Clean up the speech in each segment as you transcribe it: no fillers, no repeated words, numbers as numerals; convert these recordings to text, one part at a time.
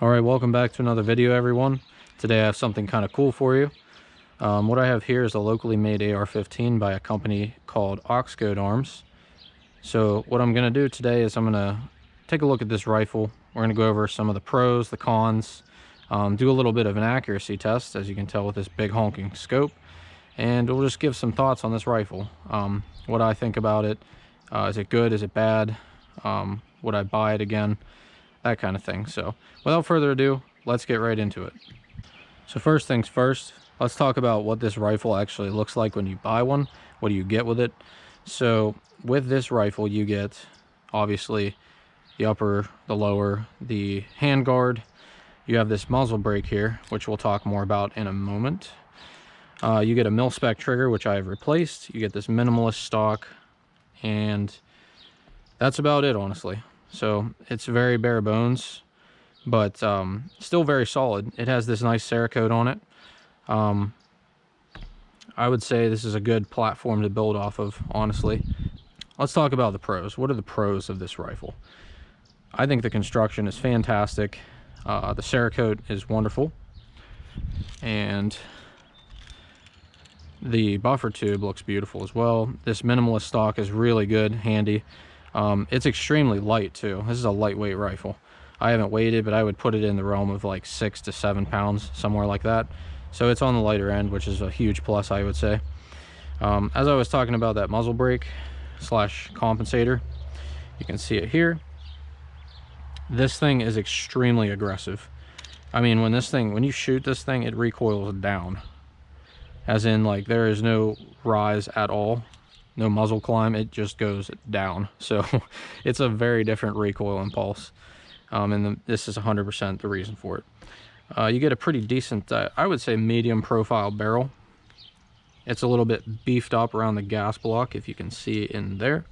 Alright, welcome back to another video, everyone. Today I have something kind of cool for you. What I have here is a locally made AR-15 by a company called Oxgoad Arms. So what I'm going to do today is I'm going to take a look at this rifle. We're going to go over some of the pros, the cons, do a little bit of an accuracy test, as you can tell with this big honking scope, and we'll just give some thoughts on this rifle. What I think about it. Is it good? Is it bad? Would I buy it again? That kind of thing. So without further ado, let's get right into it. So first things first, let's talk about what this rifle actually looks like when you buy one. What do you get with it? So with this rifle, you get obviously the upper, the lower, the handguard. You have this muzzle brake here, which we'll talk more about in a moment. You get a mil-spec trigger, which I have replaced. You get this minimalist stock, and that's about it, honestly. So it's very bare bones, but still very solid. It has this nice Cerakote on it. I would say this is a good platform to build off of, honestly. Let's talk about the pros. What are the pros of this rifle? I think the construction is fantastic. The Cerakote is wonderful, and the buffer tube looks beautiful as well. This minimalist stock is really good, handy. It's extremely light too. This is a lightweight rifle. I haven't weighed it, but I would put it in the realm of like 6 to 7 pounds, somewhere like that. So it's on the lighter end, which is a huge plus, I would say. As I was talking about that muzzle brake slash compensator, you can see it here. This thing is extremely aggressive. I mean, when you shoot this thing, it recoils down. As in, like, there is no rise at all. No muzzle climb, it just goes down. So it's a very different recoil impulse, and this is 100% the reason for it. You get a pretty decent, I would say, medium profile barrel. It's a little bit beefed up around the gas block, if you can see it in there,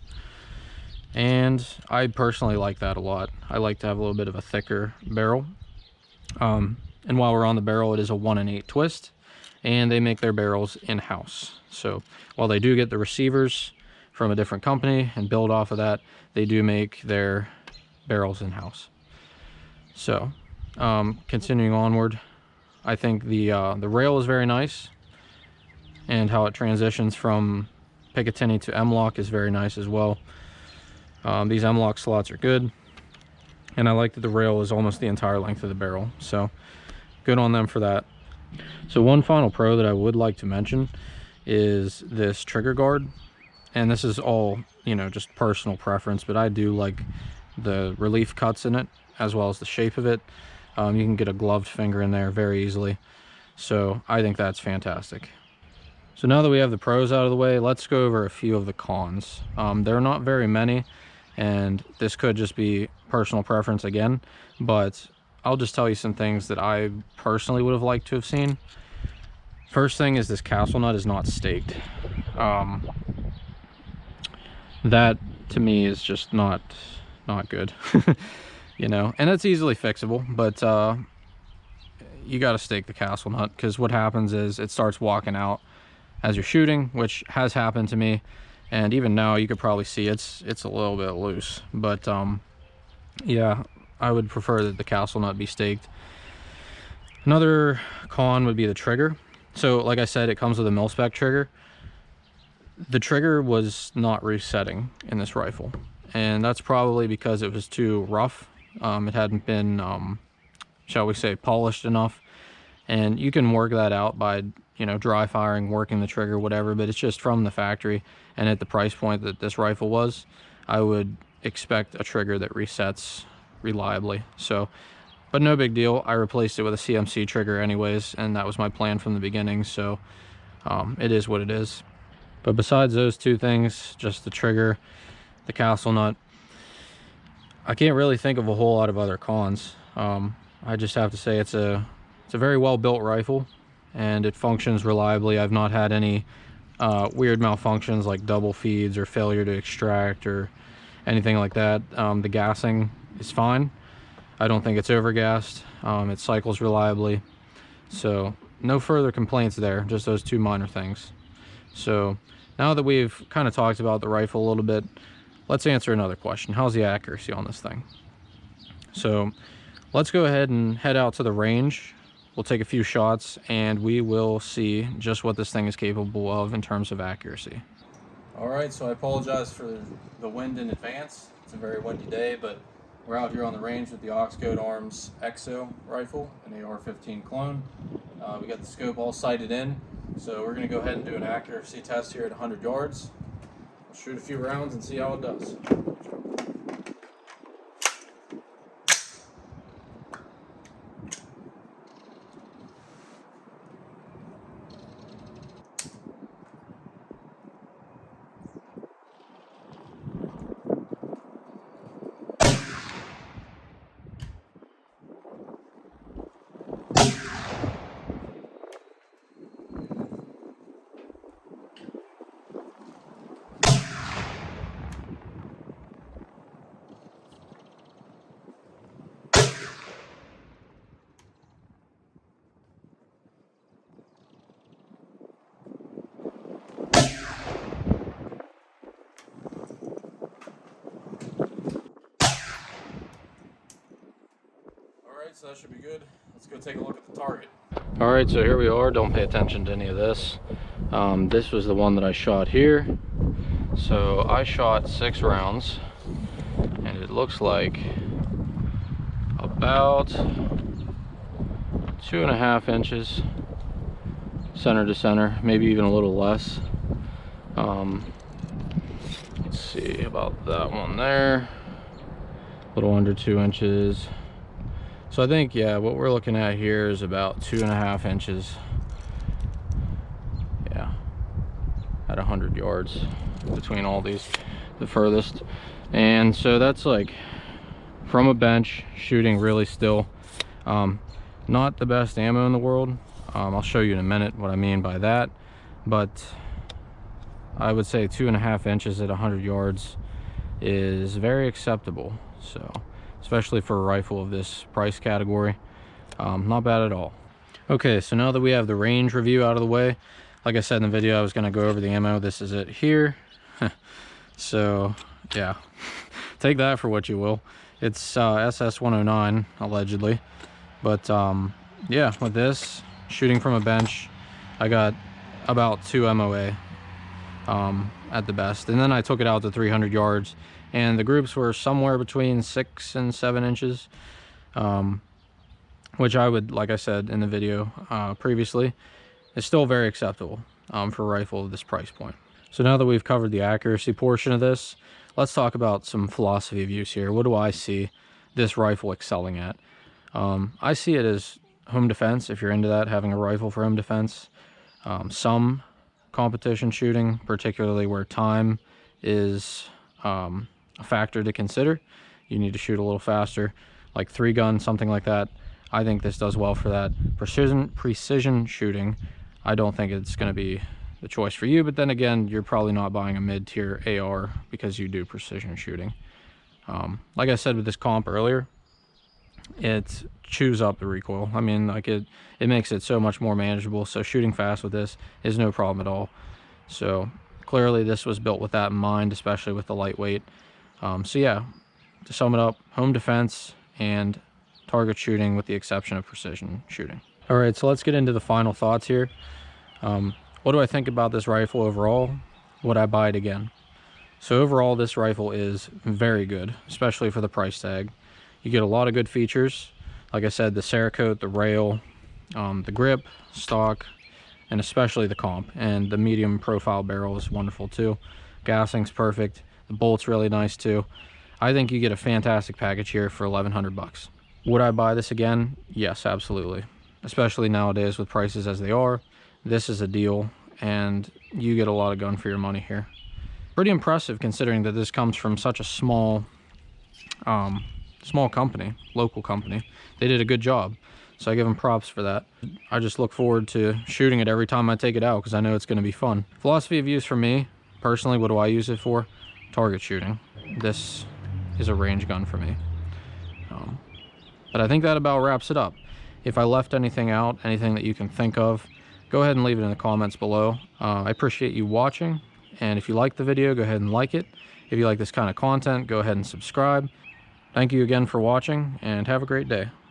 and I personally like that a lot. I like to have a little bit of a thicker barrel. And while we're on the barrel, it is a 1-in-8 twist, and they make their barrels in-house. So while they do get the receivers from a different company and build off of that, they do make their barrels in-house. So continuing onward, I think the rail is very nice, and how it transitions from Picatinny to M-LOK is very nice as well. These M-LOK slots are good, and I like that the rail is almost the entire length of the barrel, so good on them for that. So one final pro that I would like to mention is this trigger guard, and this is all, you know, just personal preference, but I do like the relief cuts in it as well as the shape of it. You can get a gloved finger in there very easily, so I think that's fantastic. So now that we have the pros out of the way, let's go over a few of the cons. There are not very many, and this could just be personal preference again, but I'll just tell you some things that I personally would have liked to have seen. First thing is this castle nut is not staked. That to me is just not good. You know, and it's easily fixable, but you got to stake the castle nut, because what happens is it starts walking out as you're shooting, which has happened to me, and even now you could probably see it's a little bit loose. But yeah, I would prefer that the castle nut be staked. Another con would be the trigger. So like I said, it comes with a mil-spec trigger. The trigger was not resetting in this rifle, and that's probably because it was too rough. It hadn't been, shall we say, polished enough, and you can work that out by, you know, dry firing, working the trigger, whatever, but it's just from the factory, and at the price point that this rifle was, I would expect a trigger that resets reliably. So, but no big deal. I replaced it with a CMC trigger anyways, and that was my plan from the beginning, so it is what it is. But besides those two things, just the trigger, the castle nut, I can't really think of a whole lot of other cons. I just have to say it's a very well built rifle, and it functions reliably. I've not had any weird malfunctions like double feeds or failure to extract or anything like that. The gassing is fine. I don't think it's overgassed. It cycles reliably, so no further complaints there, just those two minor things. So now that we've kind of talked about the rifle a little bit, let's answer another question. How's the accuracy on this thing? So let's go ahead and head out to the range. We'll take a few shots and we will see just what this thing is capable of in terms of accuracy. All right, so I apologize for the wind in advance. It's a very windy day, but we're out here on the range with the Oxgoad Arms Exo rifle, an AR-15 clone. We got the scope all sighted in, so we're gonna go ahead and do an accuracy test here at 100 yards. We'll shoot a few rounds and see how it does. So that should be good. Let's go take a look at the target. All right, so here we are. Don't pay attention to any of this. This was the one that I shot here. So I shot 6 rounds, and it looks like about 2.5 inches center to center, maybe even a little less. Let's see about that one there. A little under 2 inches. So I think, yeah, what we're looking at here is about 2.5 inches. Yeah, at 100 yards between all these, the furthest. And so that's like from a bench, shooting really still. Not the best ammo in the world. I'll show you in a minute what I mean by that. But I would say 2.5 inches at 100 yards is very acceptable. So, especially for a rifle of this price category, not bad at all. Okay, so now that we have the range review out of the way, like I said in the video, I was going to go over the ammo. This is it here. So yeah, take that for what you will. It's SS-109 allegedly, but yeah, with this, shooting from a bench, I got about 2 MOA at the best, and then I took it out to 300 yards, and the groups were somewhere between 6 and 7 inches, which I would, like I said in the video previously, is still very acceptable for a rifle of this price point. So now that we've covered the accuracy portion of this, let's talk about some philosophy of use here. What do I see this rifle excelling at? I see it as home defense, if you're into that, having a rifle for home defense. Some competition shooting, particularly where time is a factor to consider. You need to shoot a little faster, like 3-gun, something like that. I think this does well for that. Precision shooting, I don't think it's going to be the choice for you, but then again, you're probably not buying a mid-tier AR because you do precision shooting. Like I said with this comp earlier, it chews up the recoil. I mean, like it makes it so much more manageable, so shooting fast with this is no problem at all. So clearly this was built with that in mind, especially with the lightweight. So yeah, to sum it up, home defense and target shooting with the exception of precision shooting. All right, so let's get into the final thoughts here. What do I think about this rifle overall? Would I buy it again? So overall, this rifle is very good, especially for the price tag. You get a lot of good features. Like I said, the Cerakote, the rail, the grip, stock, and especially the comp. And the medium profile barrel is wonderful too. Gassing's perfect. The bolt's really nice too. I think you get a fantastic package here for 1,100 bucks. Would I buy this again? Yes, absolutely. Especially nowadays with prices as they are. This is a deal, and you get a lot of gun for your money here. Pretty impressive considering that this comes from such a small company, local company. They did a good job, so I give them props for that. I just look forward to shooting it every time I take it out because I know it's going to be fun. Philosophy of use for me, personally, what do I use it for? Target shooting. This is a range gun for me. But I think that about wraps it up. If I left anything out, anything that you can think of, go ahead and leave it in the comments below. I appreciate you watching, and if you like the video, go ahead and like it. If you like this kind of content, go ahead and subscribe. Thank you again for watching, and have a great day.